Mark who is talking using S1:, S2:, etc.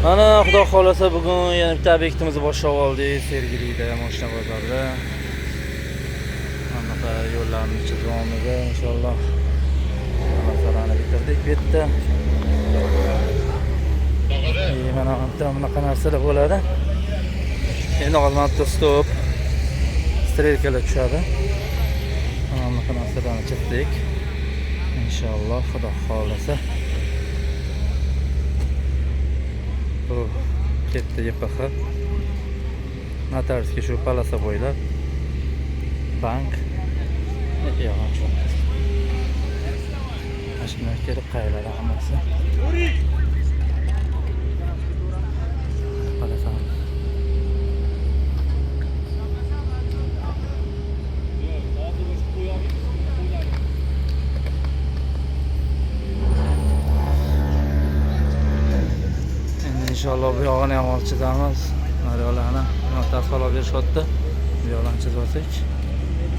S1: Mana xudo xolasa bugun yana bitta obyektimizni boshlab oldik. Sergelida mashina bozorida. Mana yo'llarni chizamiz inshaalloh. Masalani bitirdik bu yerda. Mana bunaqa narsalar bo'ladi. Endi hozir stop strelkalar tushadi. Mana bunaqa narsalarni chizdik. İnşallah xudo xolasa. Bu ketdi YPX. Notariusga shu palasa bo'ylab bank yog'och. Mashina kelib qayerlarda hammasi. İnşallah bu yog'ini ham olib chizamiz. Mariyolarni notasi olib berishyapti. Bu yoqdan chizib olsak.